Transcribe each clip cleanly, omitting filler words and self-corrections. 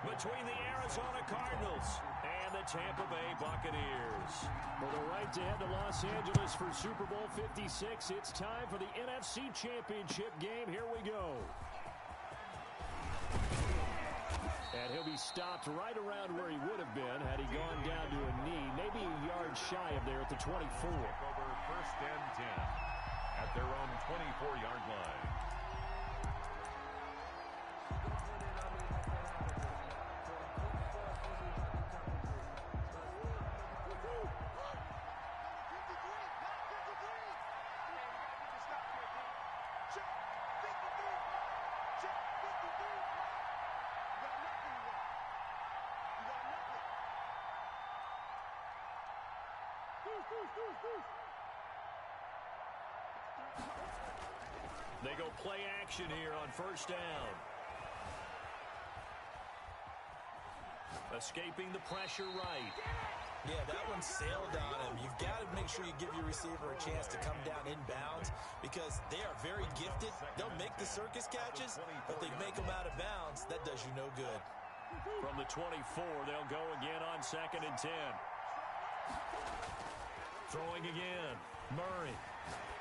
between the Arizona Cardinals and the Tampa Bay Buccaneers. For the right to head to Los Angeles for Super Bowl 56, it's time for the NFC Championship game. Here we go. And he'll be stopped right around where he would have been had he gone down to a knee, maybe a yard shy of there at the 24. Over first and 10 at their own 24-yard line. They go play action here on first down. Escaping the pressure right. Yeah, that one sailed on him. You've got to make sure you give your receiver a chance to come down inbounds because they are very gifted. They'll make the circus catches, but they make them out of bounds. That does you no good. From the 24, they'll go again on second and 10. Throwing again. Murray.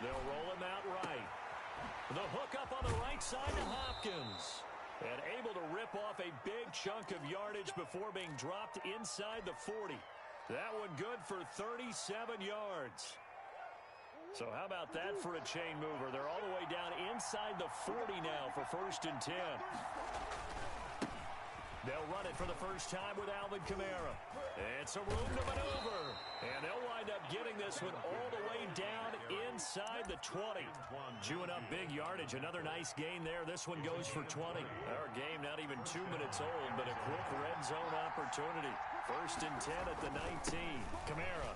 They'll roll him out right. The hook up on the right side to Hopkins. And able to rip off a big chunk of yardage before being dropped inside the 40. That one good for 37 yards. So how about that for a chain mover? They're all the way down inside the 40 now for first and 10. They'll run it for the first time with Alvin Kamara. It's a room to maneuver. And they'll wind up getting this one all the way down inside the 20. Chewing up big yardage. Another nice gain there. This one goes for 20. Our game not even 2 minutes old, but a quick red zone opportunity. First and 10 at the 19. Kamara.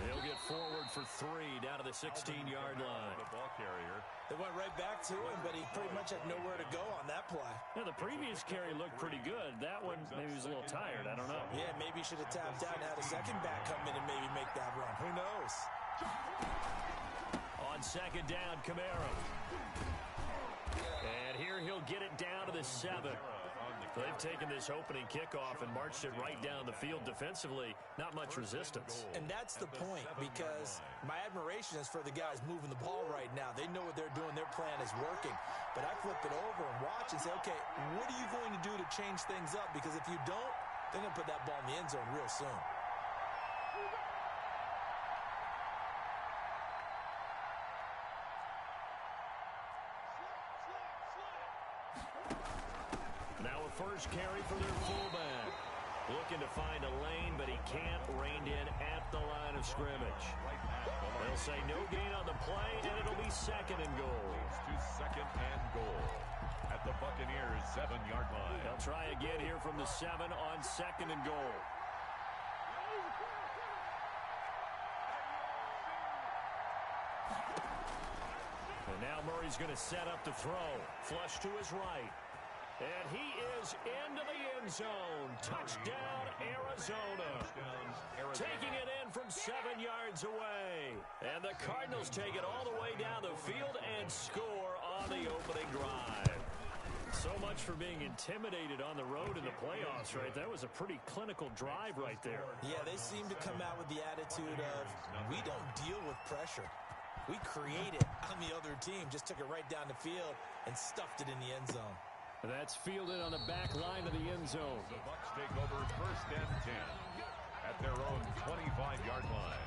He'll get forward for 3 down to the 16-yard line. The ball carrier. They went right back to him, but he pretty much had nowhere to go on that play. Yeah, the previous carry looked pretty good. That one, maybe he was a little tired. I don't know. Yeah, maybe he should have tapped out and had a second back come in and maybe make that run. Who knows? On second down, Kamara. And here he'll get it down to the 7. They've taken this opening kickoff and marched it right down the field defensively. Not much resistance. And that's the point, because my admiration is for the guys moving the ball right now. They know what they're doing. Their plan is working. But I flip it over and watch and say, okay, what are you going to do to change things up? Because if you don't, they're going to put that ball in the end zone real soon. First carry for their fullback. Looking to find a lane, but he can't rein in at the line of scrimmage. They'll say no gain on the play, and it'll be second and goal. To second and goal at the Buccaneers' 7-yard line. They'll try again here from the 7 on second and goal. And now Murray's going to set up the throw. Flush to his right. And he is into the end zone. Touchdown, Arizona. Taking it in from 7 yards away. And the Cardinals take it all the way down the field and score on the opening drive. So much for being intimidated on the road in the playoffs, right? That was a pretty clinical drive right there. Yeah, they seem to come out with the attitude of, we don't deal with pressure. We create it on the other team. Just took it right down the field and stuffed it in the end zone. That's fielded on the back line of the end zone. The Bucs take over first and 10 at their own 25-yard line.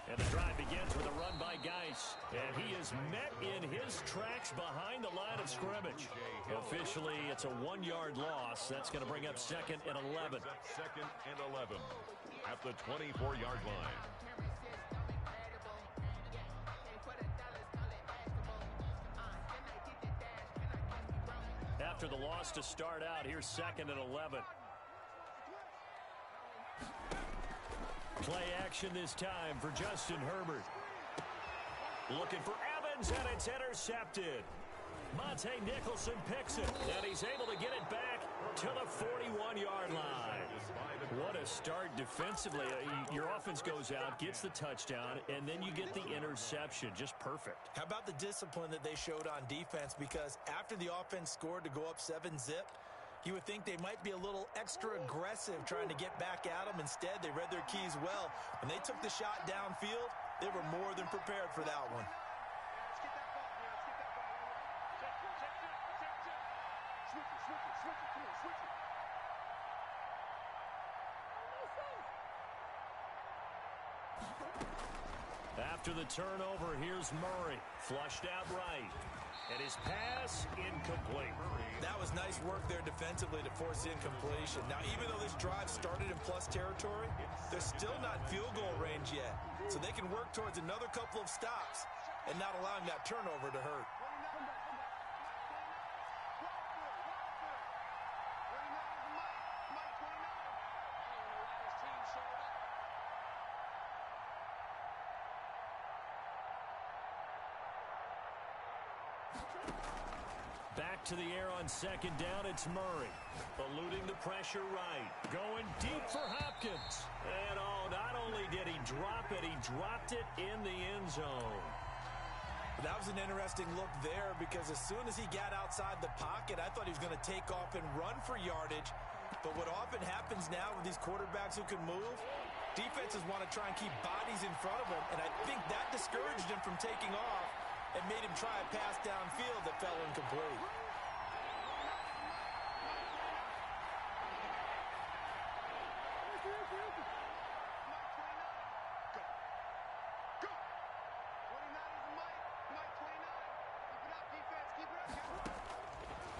And the drive begins with a run by Geis. And he is met in his tracks behind the line of scrimmage. Officially, it's a 1-yard loss. That's going to bring up second and 11. Second and 11 at the 24-yard line. After the loss to start out, here's second and 11. Play action this time for Justin Herbert. Looking for Evans, and it's intercepted. Monte Nicholson picks it, and he's able to get it back to the 41-yard line. What a start defensively. Your offense goes out, gets the touchdown, and then you get the interception. Just perfect. How about the discipline that they showed on defense? Because after the offense scored to go up 7-zip, you would think they might be a little extra aggressive trying to get back at them. Instead, they read their keys well. When they took the shot downfield, they were more than prepared for that one. After the turnover, here's Murray. Flushed out right. And his pass incomplete. That was nice work there defensively to force the incompletion. Now, even though this drive started in plus territory, they're still not in field goal range yet. So they can work towards another couple of stops and not allowing that turnover to hurt. Back to the air on second down, it's Murray. Eluding the pressure right. Going deep for Hopkins. And not only did he drop it, he dropped it in the end zone. That was an interesting look there because as soon as he got outside the pocket, I thought he was going to take off and run for yardage. But what often happens now with these quarterbacks who can move, defenses want to try and keep bodies in front of them, and I think that discouraged him from taking off and made him try a pass downfield that fell incomplete.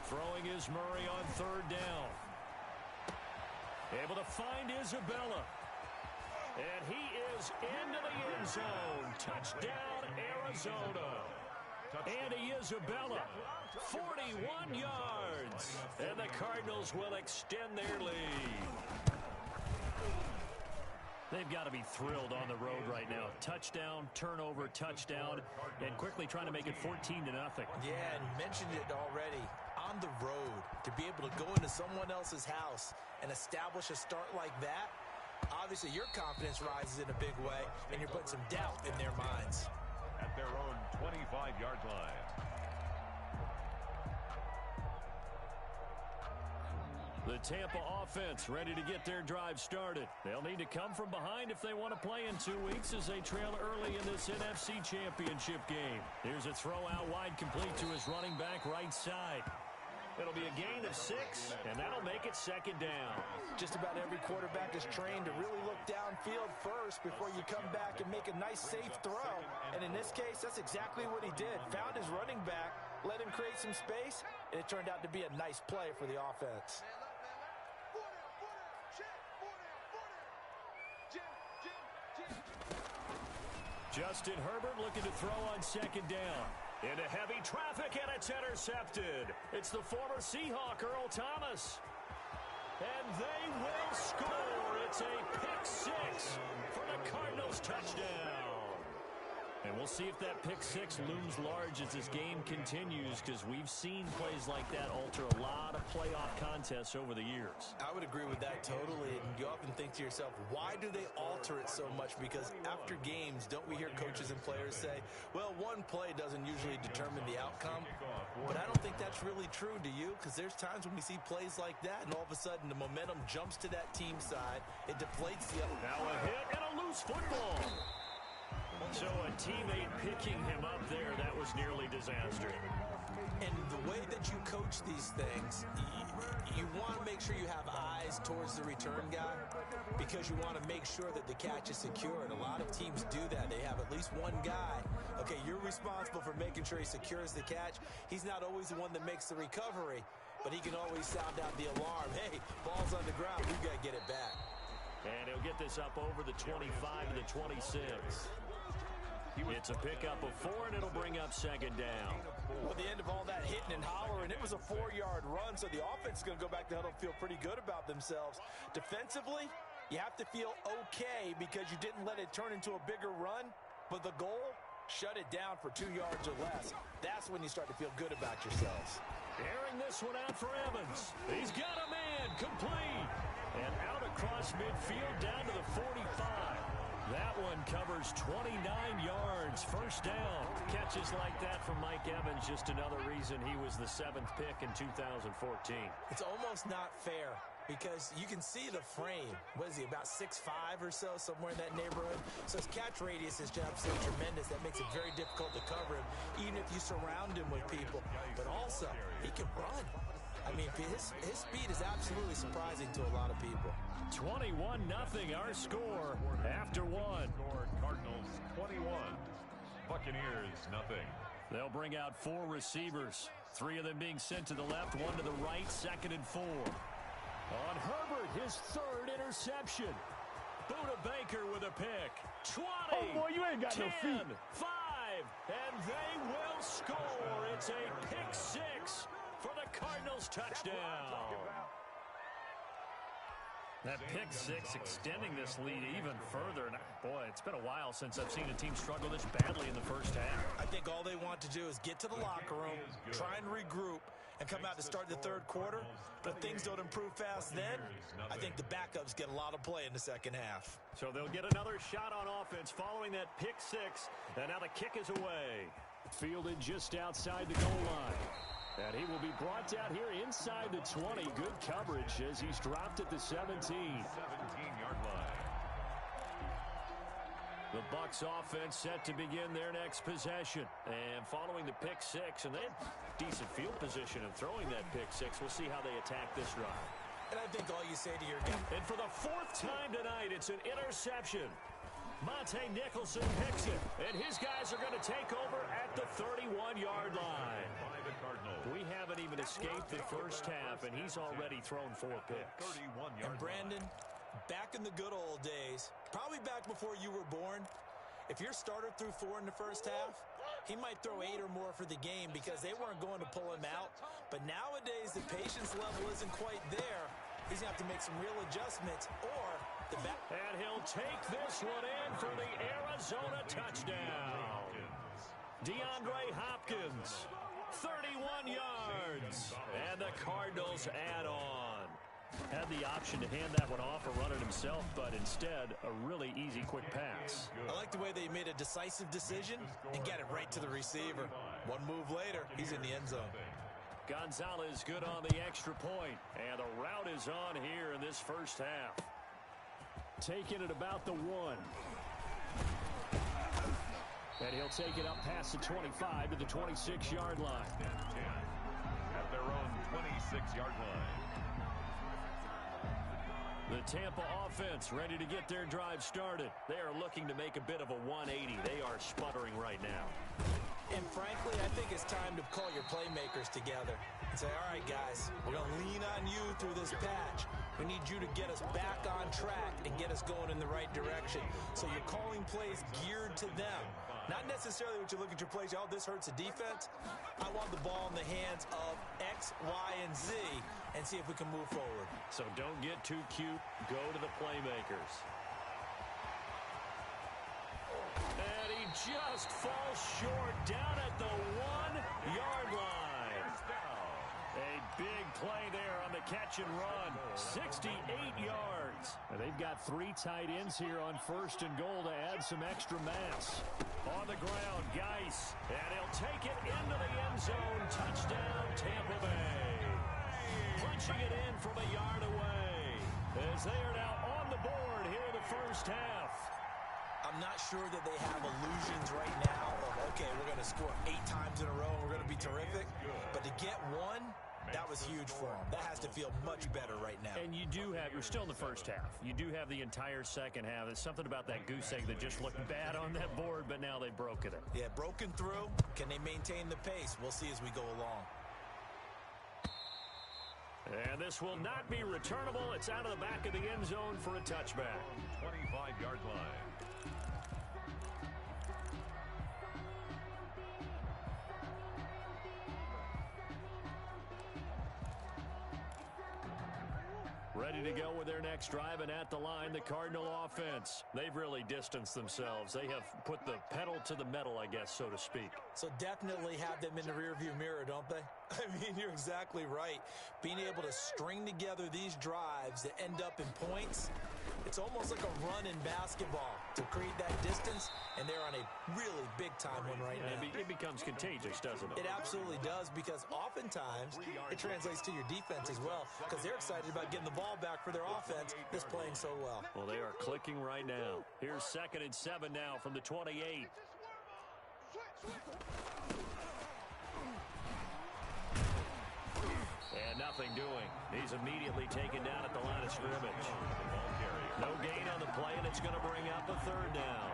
Throwing is Murray on third down. Able to find Isabella. And he is into the end zone. Touchdown, Arizona. Andy Isabella, 41 yards. And the Cardinals will extend their lead. They've got to be thrilled on the road right now. Touchdown, turnover, touchdown, and quickly trying to make it 14-0. Yeah, and mentioned it already. On the road, to be able to go into someone else's house and establish a start like that, obviously your confidence rises in a big way, and you're putting some doubt in their minds. At their own 25-yard line. The Tampa offense ready to get their drive started. They'll need to come from behind if they want to play in 2 weeks as they trail early in this NFC Championship game. Here's a throw out wide complete to his running back right side. It'll be a gain of 6, and that'll make it second down. Just about every quarterback is trained to really look downfield first before you come back and make a nice, safe throw. And in this case, that's exactly what he did. Found his running back, let him create some space, and it turned out to be a nice play for the offense. Justin Herbert looking to throw on second down. Into heavy traffic, and it's intercepted. It's the former Seahawk, Earl Thomas. And they will score. It's a pick-6 for the Cardinals touchdown. And we'll see if that pick-6 looms large as this game continues, because we've seen plays like that alter a lot of playoff contests over the years. I would agree with that totally. And you often think to yourself, why do they alter it so much? Because after games, don't we hear coaches and players say, well, one play doesn't usually determine the outcome? But I don't think that's really true, do you? Because there's times when we see plays like that, and all of a sudden the momentum jumps to that team side. It deflates the other. Now a hit and a loose football. So a teammate picking him up there, that was nearly disaster. And the way that you coach these things, you want to make sure you have eyes towards the return guy because you want to make sure that the catch is secure. And a lot of teams do that. They have at least one guy. Okay, you're responsible for making sure he secures the catch. He's not always the one that makes the recovery, but he can always sound out the alarm. Hey, ball's on the ground. We've got to get it back. And he'll get this up over the 25 to the 26. It's a pickup of 4, and it'll bring up second down. Well, at the end of all that hitting and hollering, it was a 4-yard run, so the offense is going to go back to huddle and feel pretty good about themselves. Defensively, You have to feel okay because you didn't let it turn into a bigger run, but the goal, shut it down for 2 yards or less. That's when you start to feel good about yourselves. Airing this one out for Evans. He's got a man, complete. And out across midfield down to the 45. That one covers 29 yards. First down. Catches like that from Mike Evans, just another reason he was the 7th pick in 2014. It's almost not fair because you can see the frame. What is he, about 6'5" or so, somewhere in that neighborhood? So his catch radius is absolutely tremendous. That makes it very difficult to cover him, even if you surround him with people. But also, he can run. I mean, his speed is absolutely surprising to a lot of people. 21-0 our score after one. Cardinals 21, Buccaneers nothing. They'll bring out 4 receivers, 3 of them being sent to the left, 1 to the right, 2nd and 4. On Herbert, his 3rd interception. Buda Baker with a pick. 20, oh boy, you ain't got 10, no feet. 5, and they will score. It's a pick 6 for the Cardinals touchdown. That pick 6 extending this lead even further. And boy, it's been a while since I've seen a team struggle this badly in the first half. I think all they want to do is get to the locker room, try and regroup, and come out to start the 3rd quarter. But if things don't improve fast then, I think the backups get a lot of play in the 2nd half. So they'll get another shot on offense following that pick 6. And now the kick is away. Fielded just outside the goal line. And he will be brought down here inside the 20. Good coverage as he's dropped at the 17. 17-yard line. The Bucs offense set to begin their next possession. And following the pick 6, and they had decent field position in throwing that pick 6. We'll see how they attack this drive. And I think all you say to your guy. And for the 4th time tonight, it's an interception. Monte Nicholson picks it, and his guys are going to take over at the 31-yard line. We haven't even escaped the first half, and he's already thrown 4 picks. And Brandon, back in the good old days, probably back before you were born, if your starter threw 4 in the first half, he might throw 8 or more for the game because they weren't going to pull him out. But nowadays, the patience level isn't quite there. He's going to have to make some real adjustments, or the back. And he'll take this one in for the Arizona touchdown. DeAndre Hopkins, 31 yards, and the Cardinals add on. Had the option to hand that one off or run it himself, but instead, a really easy, quick pass. I like the way they made a decisive decision and get it right to the receiver. One move later, he's in the end zone. Gonzalez good on the extra point, and the route is on here in this first half. Taking it about the 1. And he'll take it up past the 25 to the 26-yard line. At their own 26-yard line. The Tampa offense ready to get their drive started. They are looking to make a bit of a 180. They are sputtering right now. And frankly, I think it's time to call your playmakers together and say, all right, guys, we're going to lean on you through this patch. We need you to get us back on track and get us going in the right direction. So you're calling plays geared to them. Not necessarily what you look at your plays, oh, this hurts the defense. I want the ball in the hands of X, Y, and Z and see if we can move forward. So don't get too cute. Go to the playmakers. And he just falls short down at the 1-yard line. A big play there on the catch and run. 68 yards. And they've got 3 tight ends here on 1st and goal to add some extra mass. On the ground, Geis. And he'll take it into the end zone. Touchdown, Tampa Bay. Punching it in from a yard away. As they are now on the board here in the first half. I'm not sure that they have illusions right now of, okay, we're going to score 8 times in a row and we're going to be terrific. But to get 1, that was huge for them. That has to feel much better right now. And you do have, you're still in the first half. You do have the entire second half. There's something about that goose egg that just looked bad on that board, but now they've broken it. Yeah, broken through. Can they maintain the pace? We'll see as we go along. And this will not be returnable. It's out of the back of the end zone for a touchback. 25-yard line. Ready ready to go with their next drive, and at the line, the Cardinal offense. They've really distanced themselves. They have put the pedal to the metal, I guess, so to speak. So definitely have them in the rearview mirror, don't they? I mean, you're exactly right. Being able to string together these drives that end up in points, it's almost like a run in basketball to create that distance, and they're on a really big-time one right now. It becomes contagious, doesn't it? It absolutely does, because oftentimes it translates to your defense as well, because they're excited about getting the ball back for their offense that's playing so well. Well, they are clicking right now. Here's 2nd and 7 now from the 28. And nothing doing. He's immediately taken down at the line of scrimmage. No gain on the play, and it's going to bring up a 3rd down.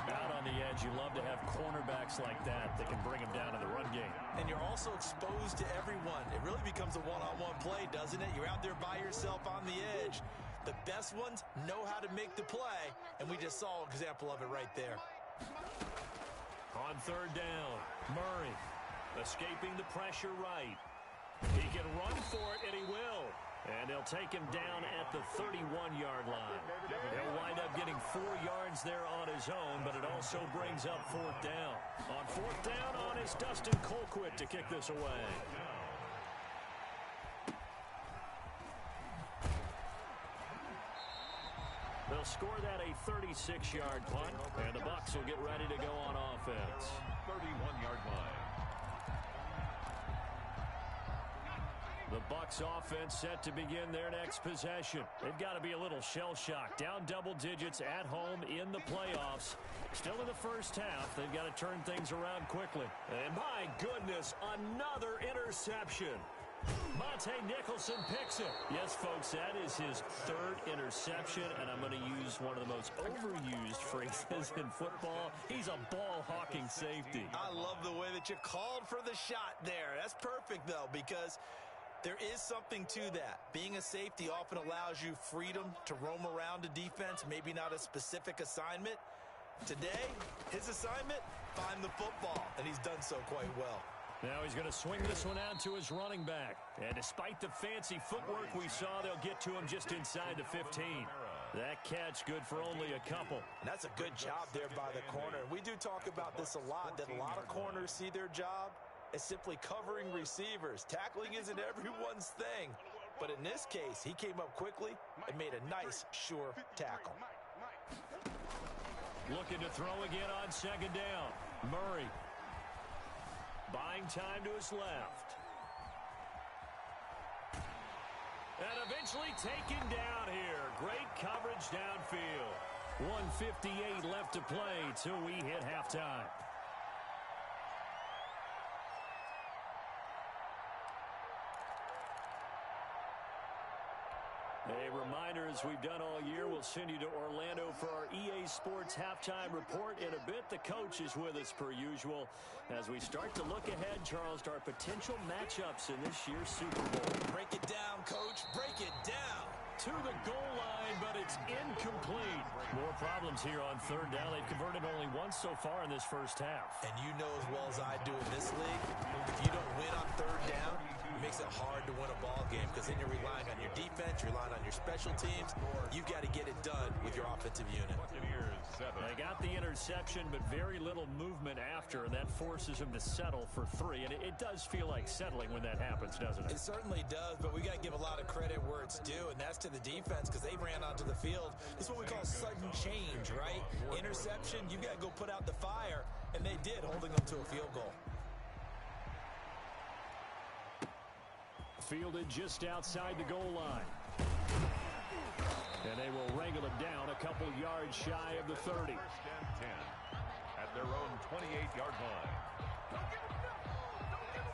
Out on the edge, you love to have cornerbacks like that can bring them down in the run game. And you're also exposed to everyone. It really becomes a one-on-one play, doesn't it? You're out there by yourself on the edge. The best ones know how to make the play, and we just saw an example of it right there. On 3rd down, Murray escaping the pressure right. He can run for it, and he will. And they'll take him down at the 31-yard line. He'll wind up getting 4 yards there on his own, but it also brings up 4th down. On 4th down on is Dustin Colquitt to kick this away. They'll score that a 36-yard punt, and the Bucs will get ready to go on offense. 31-yard line. The Bucs offense set to begin their next possession. They've got to be a little shell-shocked. Down double digits at home in the playoffs. Still in the first half. They've got to turn things around quickly. And my goodness, another interception. Monte Nicholson picks it. Yes, folks, that is his 3rd interception, and I'm going to use one of the most overused phrases in football. He's a ball-hawking safety. I love the way that you called for the shot there. That's perfect, though, because there is something to that. Being a safety often allows you freedom to roam around a defense, maybe not a specific assignment. Today, his assignment, find the football, and he's done so quite well. Now he's going to swing this one out to his running back. And despite the fancy footwork we saw, they'll get to him just inside the 15. That catch good for only a couple. And that's a good job there by the corner. We do talk about this a lot, that a lot of corners see their job as simply covering receivers. Tackling isn't everyone's thing. But in this case, he came up quickly and made a nice, sure tackle. Looking to throw again on 2nd down. Murray buying time to his left. And eventually taken down here. Great coverage downfield. 1:58 left to play till we hit halftime. A reminder, as we've done all year, we'll send you to Orlando for our EA Sports halftime report in a bit. The coach is with us per usual as we start to look ahead, Charles, to our potential matchups in this year's Super Bowl. Break it down, Coach. Break it down. To the goal line, but it's incomplete. More problems here on 3rd down. They've converted only once so far in this first half. And you know as well as I do in this league, if you don't win on 3rd down, it makes it hard to win a ball game because then you're relying on your defense, you're relying on your special teams. You've got to get it done with your offensive unit. They got the interception, but very little movement after, and that forces him to settle for 3. And it does feel like settling when that happens, doesn't it? It certainly does, but we got to give a lot of credit where it's due, and that's to the defense because they ran onto the field. This is what we call sudden change, right? Interception, you got to go put out the fire, and they did, holding them to a field goal. Fielded just outside the goal line. And they will wrangle him down a couple yards shy of the 30. 1st and 10 at their own 28-yard line.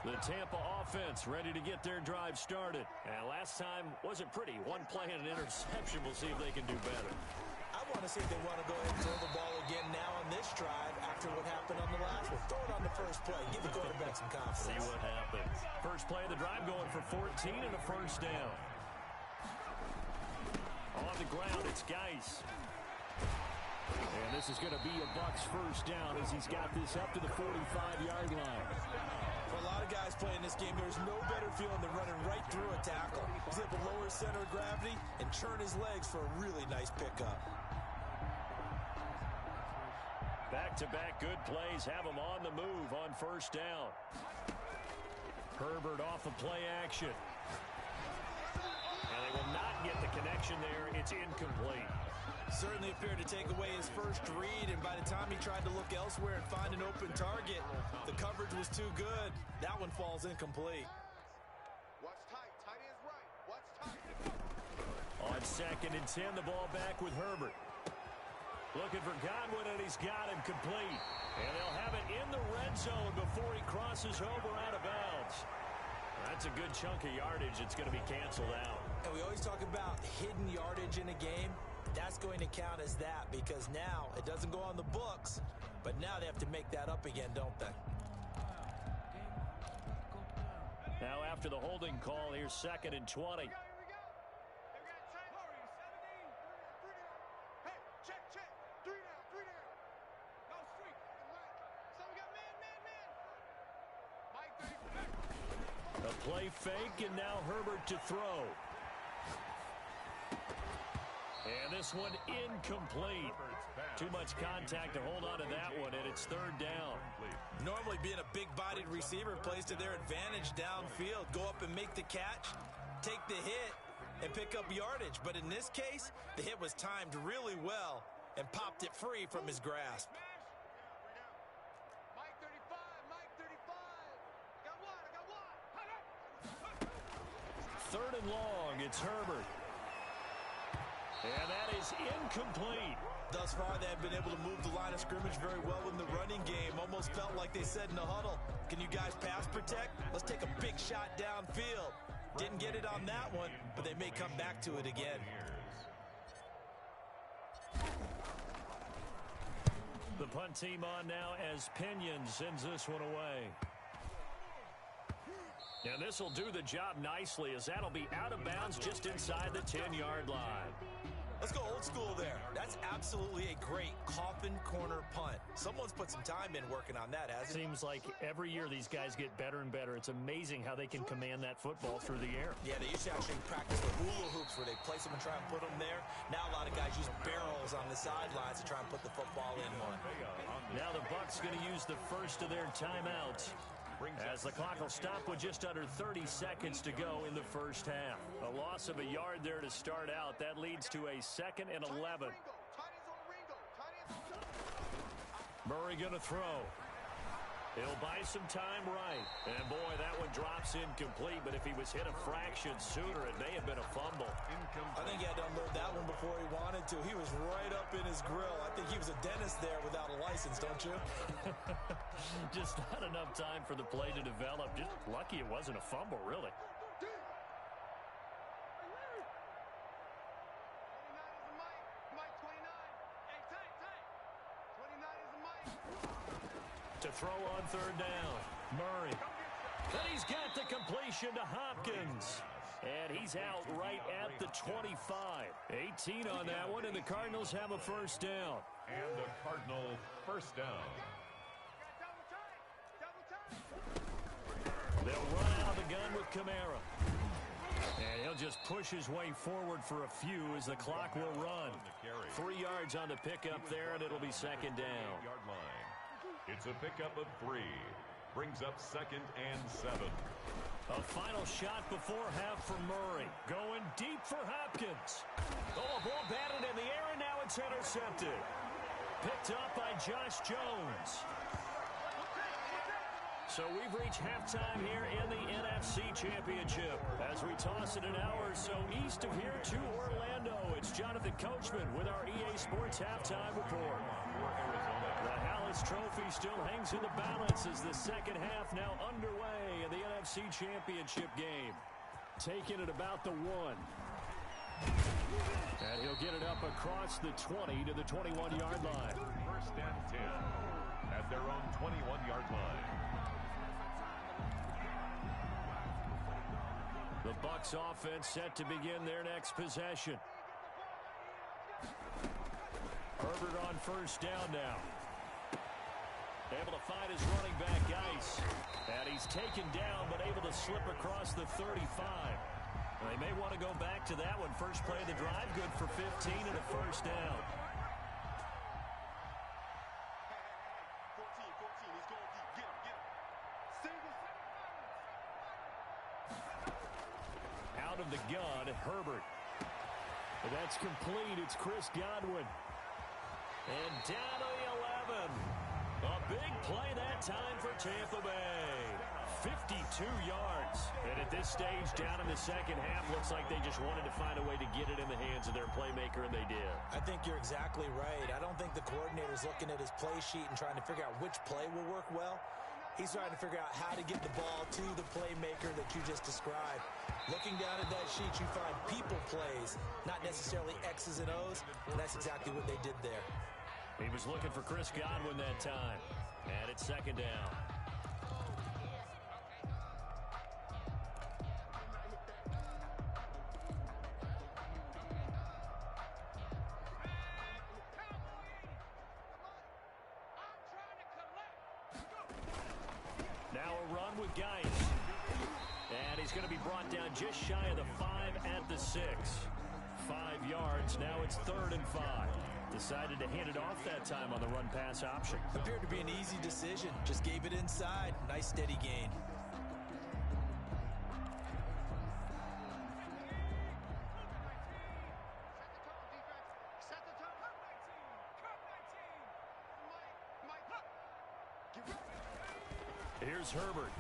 The Tampa offense ready to get their drive started. And last time wasn't pretty. One play and an interception. We'll see if they can do better. I want to see if they want to go ahead and throw the ball again now on this drive after what happened on the last one. Throw it on the first play. Give the quarterback some confidence. See what happens. First play of the drive going for 14 and a 1st down. On the ground, it's Geis. And this is going to be a Bucs first down as he's got this up to the 45-yard line. For a lot of guys playing this game, there's no better feeling than running right through a tackle. He's able to lower his center of gravity and churn his legs for a really nice pickup. Back-to-back good plays have him on the move on first down. Herbert off of play action. And they will not get the connection there. It's incomplete. Certainly appeared to take away his first read, and by the time he tried to look elsewhere and find an open target, the coverage was too good. That one falls incomplete. Watch tight. Tight ends right. Watch tight. On 2nd and 10, the ball back with Herbert. Looking for Godwin, and he's got him complete. And they'll have it in the red zone before he crosses over out of bounds. That's a good chunk of yardage. It's going to be canceled out. And we always talk about hidden yardage in a game. That's going to count as that because now it doesn't go on the books, but now they have to make that up again, don't they? Now after the holding call, here's 2nd and 20. A play fake, and now Herbert to throw. And this one incomplete. Too much contact to hold on to that one, and it's 3rd down. Normally being a big-bodied receiver plays to their advantage downfield. Go up and make the catch, take the hit, and pick up yardage. But in this case, the hit was timed really well and popped it free from his grasp. Mike 35. Mike 35. I got one. 3rd and long, it's Herbert. And that is incomplete. Thus far, they have been able to move the line of scrimmage very well in the running game. Almost felt like they said in the huddle, can you guys pass protect? Let's take a big shot downfield. Didn't get it on that one, but they may come back to it again. The punt team on now as Pinion sends this one away. And this will do the job nicely as that'll be out of bounds just inside the 10-yard line. Let's go old school there. That's absolutely a great coffin corner punt. Someone's put some time in working on that, hasn't it? Seems like every year these guys get better and better. It's amazing how they can command that football through the air. Yeah, they used to actually practice the hula hoops where they place them and try and put them there. Now a lot of guys use barrels on the sidelines to try and put the football in one. Now the Bucs going to use the first of their timeouts, as the clock will stop with just under 30 seconds to go in the first half. A loss of a yard there to start out. That leads to a 2nd and 11. Murray going to throw. He'll buy some time right. And boy, that one drops incomplete, but if he was hit a fraction sooner, it may have been a fumble. I think he had to unload that one before he wanted to. He was right up in his grill. I think he was a dentist there without a license, don't you? Just not enough time for the play to develop. Just lucky it wasn't a fumble, really. To throw on 3rd down, Murray. Then he's got the completion to Hopkins. And he's out right at the 25. 18 on that one, and the Cardinals have a first down. And the Cardinal first down. They'll run out of the gun with Kamara. And he'll just push his way forward for a few as the clock will run. 3 yards on the pickup there, and it'll be 2nd down. It's a pickup of 3. Brings up 2nd and 7. A final shot before half for Murray. Going deep for Hopkins. Oh, a ball batted in the air, and now it's intercepted. Picked up by Josh Jones. So we've reached halftime here in the NFC Championship. As we toss it an hour or so east of here to Orlando, it's Jonathan Coachman with our EA Sports Halftime Report. The Hallis Trophy still hangs in the balance as the second half now underway in the NFC Championship game. Taking it about the 1. And he'll get it up across the 20 to the 21-yard line. 1st and 10 at their own 21-yard line. The Bucs offense set to begin their next possession. Herbert on on first down now. Able to find his running back, Ice. And he's taken down, but able to slip across the 35. They may want to go back to that one. First play of the drive, good for 15 and a first down. 14, he's going deep. Get him. Single. Out of the gun, Herbert. And that's complete. It's Chris Godwin. And down to the 11. A big play that time for Tampa Bay. 52 yards. And at this stage, down in the second half, looks like they just wanted to find a way to get it in the hands of their playmaker, and they did. I think you're exactly right. I don't think the coordinator's looking at his play sheet and trying to figure out which play will work well. He's trying to figure out how to get the ball to the playmaker that you just described. Looking down at that sheet, you find people plays, not necessarily X's and O's, and that's exactly what they did there. He was looking for Chris Godwin that time. And it's second down. Now a run with Geis. And he's going to be brought down just shy of the 5 at the 6. 5 yards. Now it's 3rd and 5. Decided to hand it off that time on the run-pass option. Appeared to be an easy decision. Just gave it inside. Nice steady gain. Set the tone. Here's Herbert.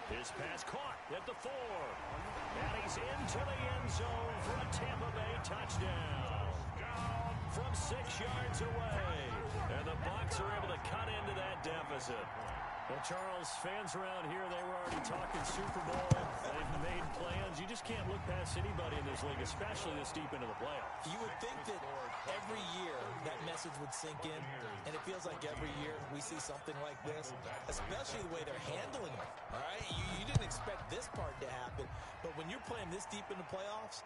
His pass caught at the 4. And he's into the end zone for a Tampa Bay touchdown. From 6 yards away. And the Bucs are able to cut into that deficit. Well, Charles, fans around here, they were already talking Super Bowl. They've made plans. You just can't look past anybody in this league, especially this deep into the playoffs. You would think that every year that message would sink in, and it feels like every year we see something like this, especially the way they're handling it. All right, you didn't expect this part to happen, but when you're playing this deep in the playoffs,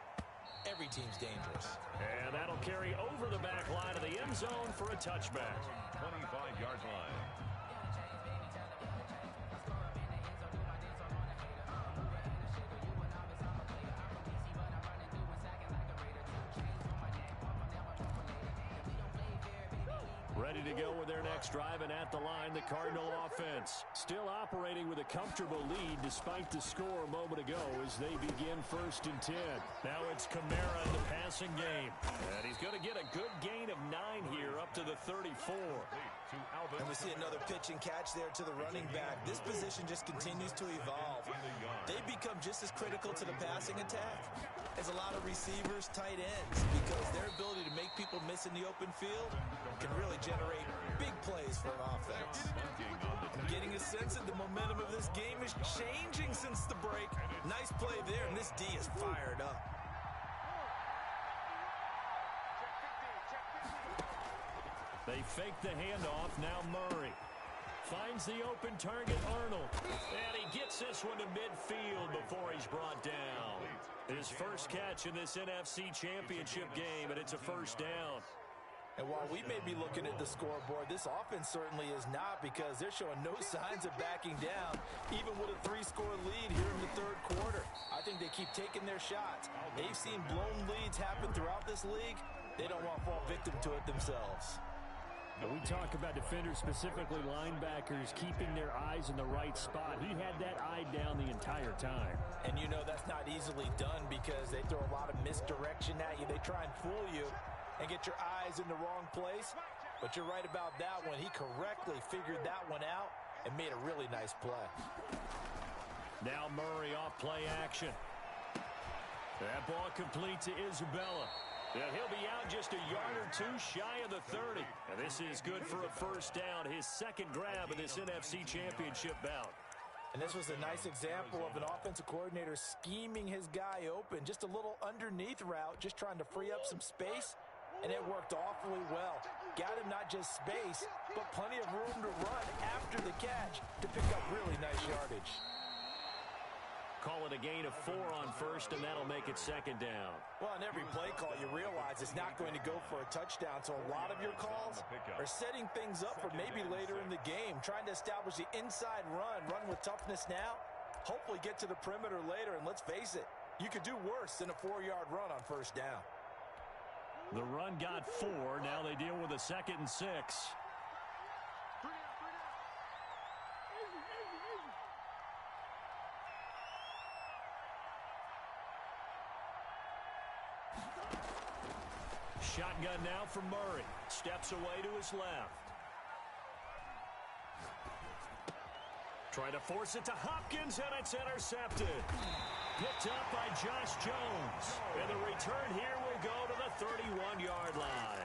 every team's dangerous. And that'll carry over the back line of the end zone for a touchback. 25-yard line. Ready to go with their next drive, and at the line, the Cardinal offense. Still operating with a comfortable lead despite the score a moment ago as they begin 1st and 10. Now it's Kamara in the passing game. And he's going to get a good gain of 9 here up to the 34. And we see another pitch and catch there to the running back. This position just continues to evolve. They become just as critical to the passing attack as a lot of receivers, tight ends, because their ability to make people miss in the open field can really generate big plays for an offense. I'm getting a sense that the momentum of this game is changing since the break. Nice play there, and this D is fired up. They fake the handoff. Now Murray finds the open target, Arnold. And he gets this one to midfield before he's brought down. His first catch in this NFC Championship game, and it's a first down. And while we may be looking at the scoreboard, this offense certainly is not, because they're showing no signs of backing down, even with a 3-score lead here in the 3rd quarter. I think they keep taking their shots. They've seen blown leads happen throughout this league. They don't want to fall victim to it themselves. Now we talk about defenders, specifically linebackers, keeping their eyes in the right spot. He had that eye down the entire time. And you know that's not easily done, because they throw a lot of misdirection at you. They try and fool you and get your eyes in the wrong place. But you're right about that one. He correctly figured that one out and made a really nice play. Now Murray off play action. That ball complete to Isabella. And he'll be out just a yard or 2 shy of the 30. And this is good for a first down. His second grab of this NFC Championship bout. And this was a nice example of an offensive coordinator scheming his guy open. Just a little underneath route, just trying to free up some space. And it worked awfully well. Got him not just space, but plenty of room to run after the catch to pick up really nice yardage. call it a gain of 4 on first, and that'll make it second down. Well, on every play call, you realize it's not going to go for a touchdown, so a lot of your calls are setting things up for maybe later in the game, trying to establish the inside run with toughness now, hopefully get to the perimeter later, and let's face it, you could do worse than a 4-yard run on first down. The run got 4. Now they deal with a 2nd and 6. Shotgun now from Murray. Steps away to his left. Trying to force it to Hopkins, and it's intercepted. Picked up by Josh Jones. And the return here will go to the 31-yard line.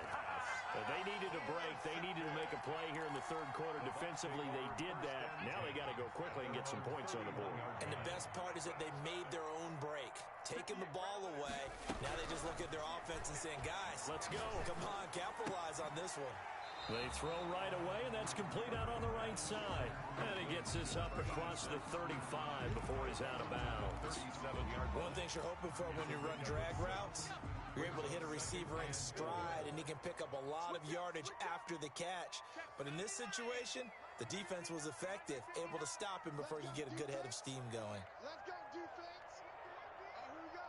They needed a break. They needed to make a play here in the third quarter. Defensively, they did that. Now they got to go quickly and get some points on the board. And the best part is that they made their own break. Taking the ball away. Now they just look at their offense and saying, guys, let's go. Come on, capitalize on this one. They throw right away, and that's complete out on the right side. And he gets this up across the 35 before he's out of bounds. One thing you're hoping for when you run drag routes, you're able to hit a receiver in stride, and he can pick up a lot of yardage after the catch. But in this situation, the defense was effective, able to stop him before he could get a good head of steam going. Let's go, defense. Here we go.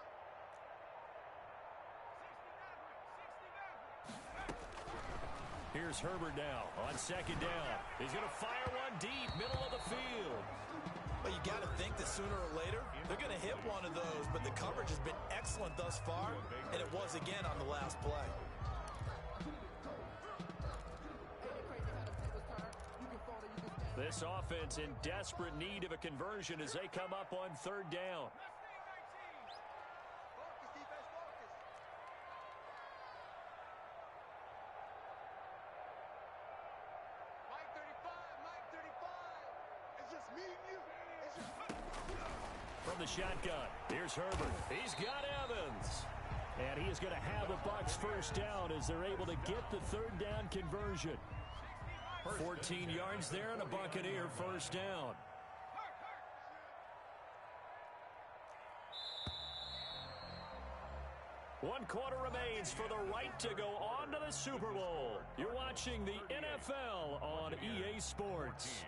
Here's Herbert now on second down. He's going to fire one deep, middle of the field. Well, you got to think that sooner or later, they're going to hit one of those, but the coverage has been excellent thus far, and it was again on the last play. This offense in desperate need of a conversion as they come up on third down. From the shotgun, here's Herbert. He's got Evans. And he is going to have the Bucs first down as they're able to get the third down conversion. 14 yards there and a Buccaneer first down. One quarter remains for the right to go on to the Super Bowl. You're watching the NFL on EA Sports.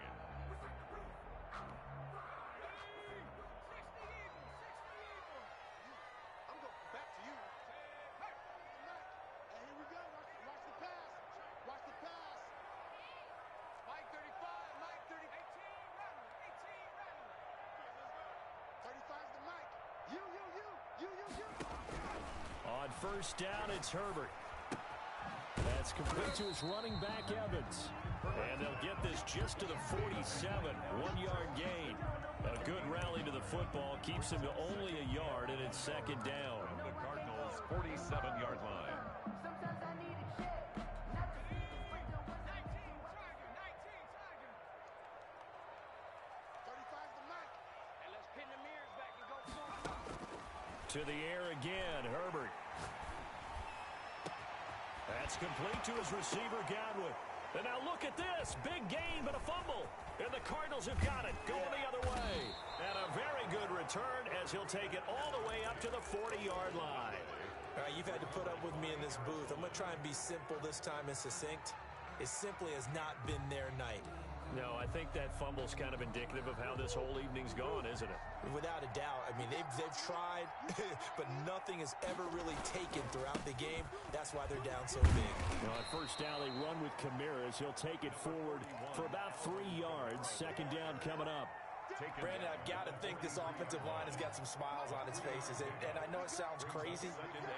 On first down, it's Herbert. That's complete to his running back, Evans. And they'll get this just to the 47, 1-yard gain. A good rally to the football keeps him to only a yard, and it's second down. From the Cardinals' 47-yard line. To the air again, Herbert. That's complete to his receiver, Godwin. And now look at this. Big gain, but a fumble. And the Cardinals have got it. Going the other way. And a very good return as he'll take it all the way up to the 40-yard line. All right, you've had to put up with me in this booth. I'm going to try and be simple this time and succinct. It simply has not been their night. No, I think that fumble's kind of indicative of how this whole evening's gone, isn't it? Without a doubt. I mean, they've tried, but nothing has ever really taken throughout the game. That's why they're down so big. On first down, they run with Kamiras. He'll take it forward for about 3 yards. Second down coming up. Brandon, I've got to think this offensive line has got some smiles on its faces. And I know it sounds crazy,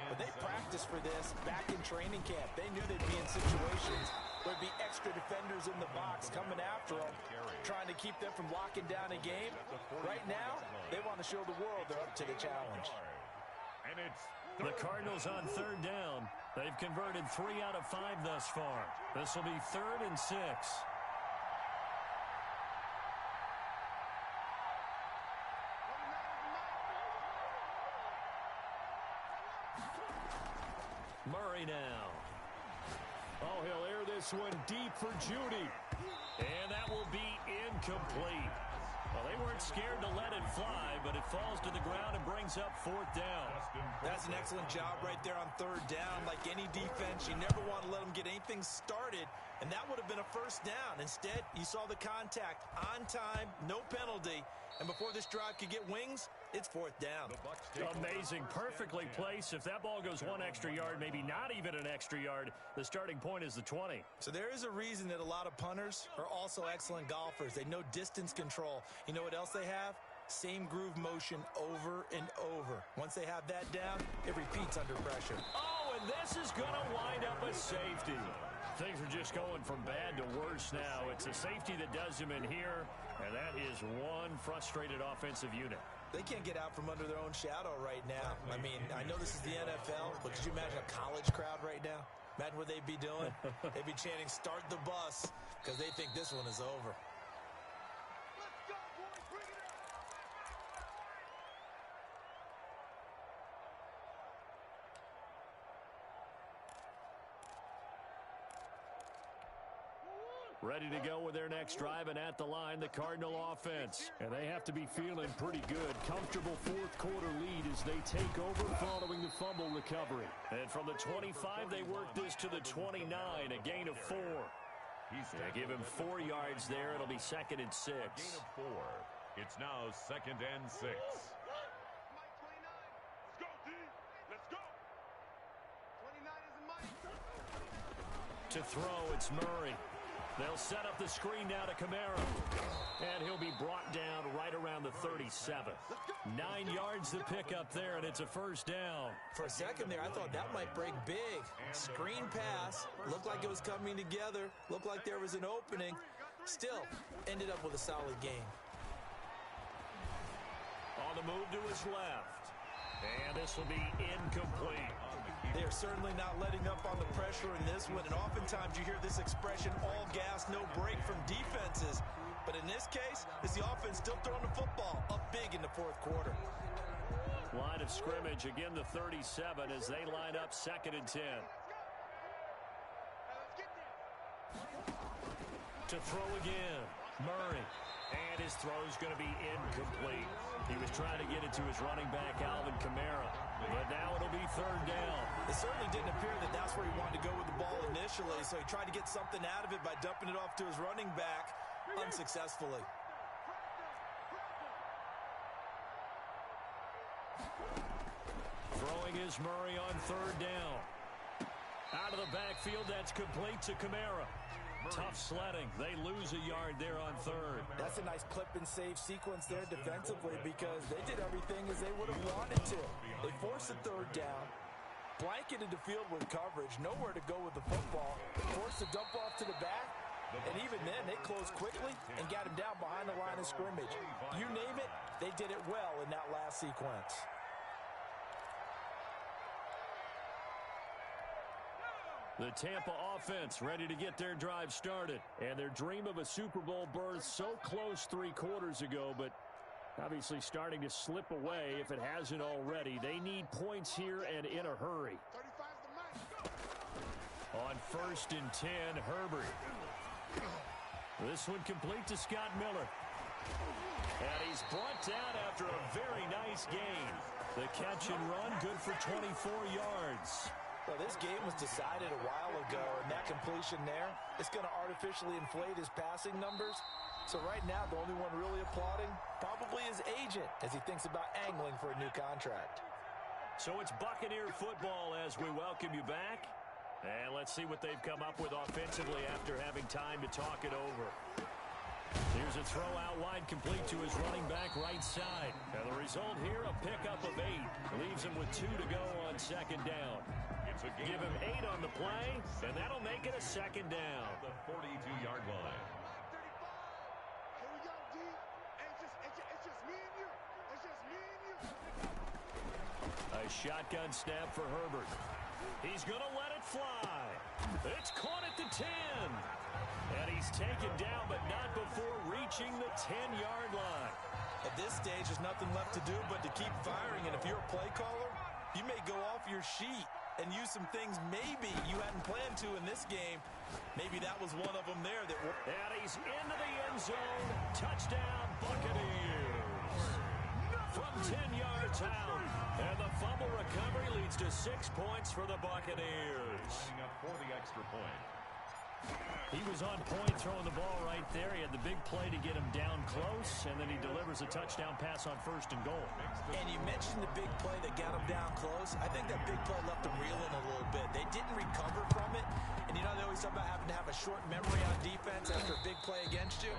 but they practiced for this back in training camp. They knew they'd be in situations where there'd be extra defenders in the box coming after them, trying to keep them from locking down a game. Right now, they want to show the world they're up to the challenge. And it's the Cardinals on third down. They've converted 3 out of 5 thus far. This will be 3rd and 6. Murray now. Oh, he'll air this one deep for Judy. And that will be incomplete. Well, they They weren't scared to let it fly, but it falls to the ground and brings up fourth down. That's an excellent job right there on third down. Like any defense, you never want to let them get anything started, and that would have been a first down. Instead, you saw the contact on time, no penalty, and before this drive could get wings, it's fourth down. Amazing. Perfectly placed. If that ball goes one extra yard, maybe not even an extra yard, the starting point is the 20. So there is a reason that a lot of punters are also excellent golfers. They know distance control. You know what else they have? Same groove motion over and over. Once they have that down, it repeats under pressure. Oh, and this is going to wind up a safety. Things are just going from bad to worse now. It's a safety that does him in here, and that is one frustrated offensive unit. They can't get out from under their own shadow right now. I mean, I know this is the NFL, but could you imagine a college crowd right now? Imagine what they'd be doing. They'd be chanting, "Start the bus," because they think this one is over. Ready to go with their next drive, and at the line, the Cardinal offense. And they have to be feeling pretty good. Comfortable fourth quarter lead as they take over following the fumble recovery. And from the 25, they work this to the 29, a gain of 4. They give him 4 yards there. It'll be 2nd and 6. Gain of 4. It's now 2nd and 6. To throw, it's Murray. They'll set up the screen now to Kamara. And he'll be brought down right around the 37. 9 yards to pick up there, and it's a first down. For a second there, I thought that might break big. Screen pass. Looked like it was coming together. Looked like there was an opening. Still, ended up with a solid game. On the move to his left. And this will be incomplete. They are certainly not letting up on the pressure in this one, and oftentimes you hear this expression, all gas, no break from defenses. But in this case, it's the offense still throwing the football up big in the fourth quarter. Line of scrimmage, again the 37 as they line up 2nd and 10. To throw again, Murray. And his throw is going to be incomplete. He was trying to get it to his running back, Alvin Kamara. But now it'll be 3rd down. It certainly didn't appear that that's where he wanted to go with the ball initially, so he tried to get something out of it by dumping it off to his running back unsuccessfully. Throwing is Murray on 3rd down. Out of the backfield, that's complete to Kamara. Tough sledding. They lose a yard there on 3rd. That's a nice clip and save sequence there defensively because they did everything as they would have wanted to. They forced the 3rd down, blanketed the field with coverage, nowhere to go with the football, forced the dump off to the back, and even then they closed quickly and got him down behind the line of scrimmage. You name it, they did it well in that last sequence. The Tampa offense ready to get their drive started. And their dream of a Super Bowl berth so close 3 quarters ago, but obviously starting to slip away if it hasn't already. They need points here and in a hurry. On 1st and 10, Herbert. This one complete to Scott Miller. And he's brought down after a very nice gain. The catch and run good for 24 yards. Well, this game was decided a while ago, and that completion there, it's going to artificially inflate his passing numbers. So right now, the only one really applauding probably his agent as he thinks about angling for a new contract. So it's Buccaneer football as we welcome you back. And let's see what they've come up with offensively after having time to talk it over. Here's a throw out wide complete to his running back right side. And the result here, a pickup of 8. Leaves him with 2 to go on 2nd down. Give him 8 on the play, and that'll make it a 2nd down. The 42-yard line. Here we go, D. It's just me and you. It's just me and you. A shotgun snap for Herbert. He's going to let it fly. It's caught at the 10. And he's taken down, but not before reaching the 10-yard line. At this stage, there's nothing left to do but to keep firing, and if you're a play caller, you may go off your sheet. and use some things maybe you hadn't planned to in this game. Maybe that was one of them there. And he's into the end zone. Touchdown, Buccaneers. From 10 yards out. And the fumble recovery leads to 6 points for the Buccaneers. Lining up for the extra point. He was on point throwing the ball right there. He had the big play to get him down close, and then he delivers a touchdown pass on 1st and goal. And you mentioned the big play that got him down close. I think that big play left him reeling a little bit. They didn't recover from it. And you know, they always talk about having to have a short memory on defense after a big play against you.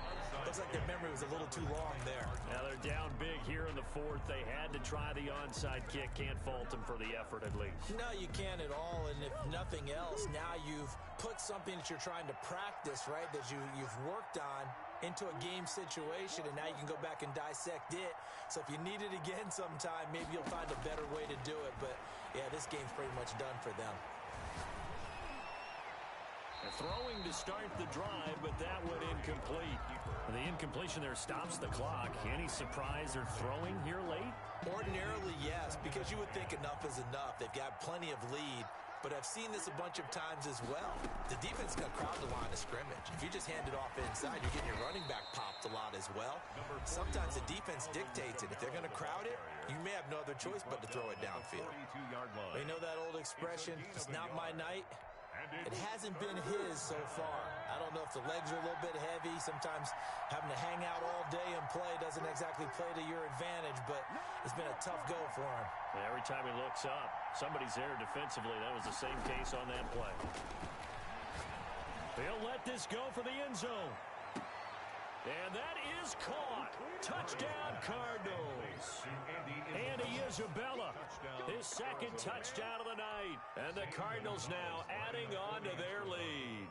Looks like their memory was a little too long there. Now they're down big here in the 4th. They had to try the onside kick. Can't fault them for the effort at least. No, you can't at all. And if nothing else, now you've put something that you're trying to practice, right, that you've worked on into a game situation, and now you can go back and dissect it. So if you need it again sometime, maybe you'll find a better way to do it. But, yeah, this game's pretty much done for them. Throwing to start the drive, but that went incomplete. The incompletion there stops the clock. Any surprise they're throwing here late? Ordinarily, yes, because you would think enough is enough. They've got plenty of lead, but I've seen this a bunch of times as well. The defense is going to crowd the line of scrimmage. If you just hand it off inside, you're getting your running back popped a lot as well. Sometimes the defense dictates it. If they're going to crowd it, you may have no other choice but to throw it downfield. You know that old expression, it's not my night? It hasn't been his so far. I don't know if the legs are a little bit heavy. Sometimes having to hang out all day and play doesn't exactly play to your advantage, but it's been a tough go for him. Every time he looks up, somebody's there defensively. That was the same case on that play. They'll let this go for the end zone. And that is caught. Touchdown, Cardinals. Andy Isabella, his 2nd touchdown of the night. And the Cardinals now adding on to their lead.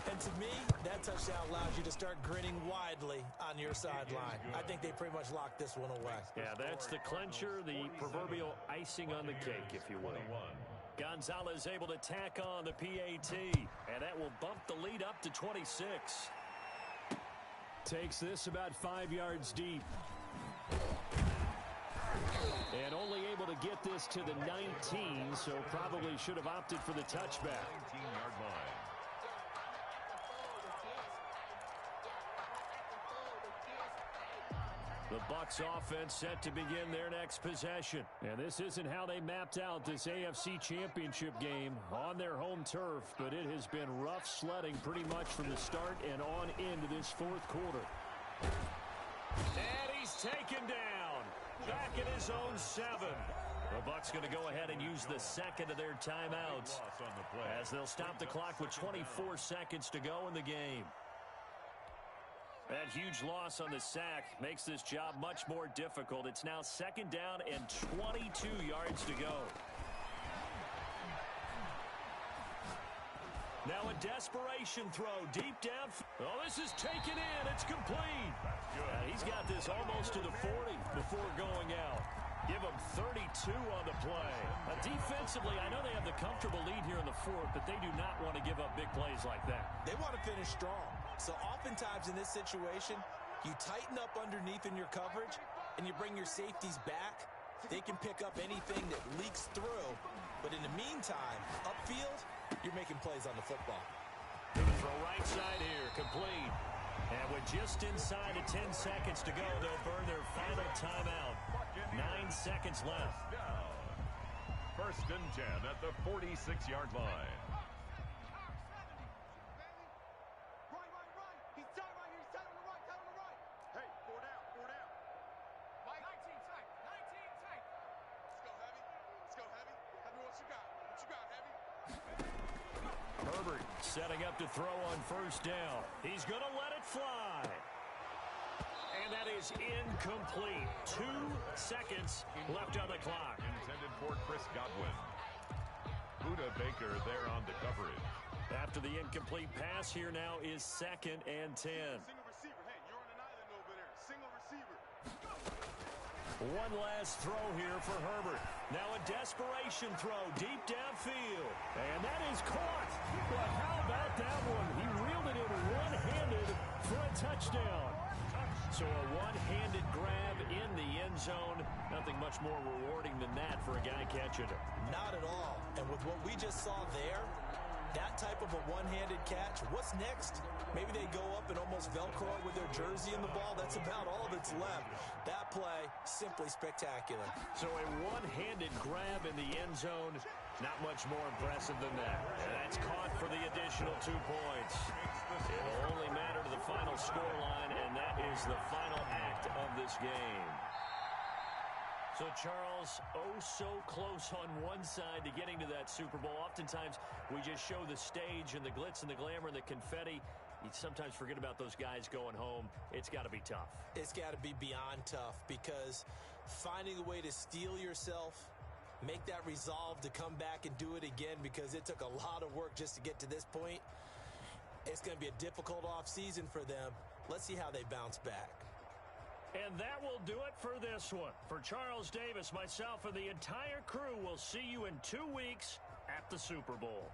And to me, that touchdown allows you to start grinning widely on your sideline. I think they pretty much locked this one away. Yeah, that's the clincher, the proverbial icing on the cake, if you will. Gonzalez able to tack on the PAT, and that will bump the lead up to 26. Takes this about 5 yards deep. And only able to get this to the 19, so probably should have opted for the touchback. 19-yard line. The Bucs offense set to begin their next possession. And this isn't how they mapped out this AFC Championship game on their home turf, but it has been rough sledding pretty much from the start and on into this 4th quarter. And he's taken down. Back in his own 7. The Bucs going to go ahead and use the 2nd of their timeouts as they'll stop the clock with 24 seconds to go in the game. That huge loss on the sack makes this job much more difficult. It's now 2nd down and 22 yards to go. Now a desperation throw deep down. Oh, this is taken in. It's complete. He's got this almost to the 40 before going out. Give him 32 on the play. Defensively, I know they have the comfortable lead here in the 4th, but they do not want to give up big plays like that. They want to finish strong. So oftentimes in this situation, you tighten up underneath in your coverage, and you bring your safeties back. They can pick up anything that leaks through. But in the meantime, upfield, you're making plays on the football. Gonna throw right side here, complete. And with just inside of 10 seconds to go, they'll burn their final timeout. 9 seconds left. 1st and 10 at the 46-yard line. He's tight right here. He's tight on the right. Tight on the right. Hey, 4 down. 4 down. Mike. 19 tight. 19 tight. Let's go, Heavy. Let's go, Heavy. Heavy, what you got? What you got, Heavy? Herbert setting up to throw on 1st down. He's going to let it fly. And that is incomplete. 2 seconds left on the clock. Intended for Chris Godwin. Buda Baker there on the coverage. After the incomplete pass, here now is 2nd and 10. Single receiver. Hey, you're on an island over there. Single receiver. One last throw here for Herbert. Now a desperation throw deep downfield. And that is caught. But how about that one? He reeled it in one-handed for a touchdown. So a one-handed grab in the end zone. Nothing much more rewarding than that for a guy catching it. Not at all. And with what we just saw there, that type of a one-handed catch, what's next? Maybe they go up and almost Velcro with their jersey in the ball. That's about all that's left. That play, simply spectacular. So a one-handed grab in the end zone, not much more impressive than that. And that's caught for the additional 2 points. It'll only matter to the final scoreline, and that is the final act of this game. So, Charles, oh so close on one side to getting to that Super Bowl. Oftentimes, we just show the stage and the glitz and the glamour and the confetti. You sometimes forget about those guys going home. It's got to be tough. It's got to be beyond tough, because finding a way to steel yourself, make that resolve to come back and do it again, because it took a lot of work just to get to this point. It's going to be a difficult offseason for them. Let's see how they bounce back. And that will do it for this one. For Charles Davis, myself, and the entire crew, we'll see you in 2 weeks at the Super Bowl.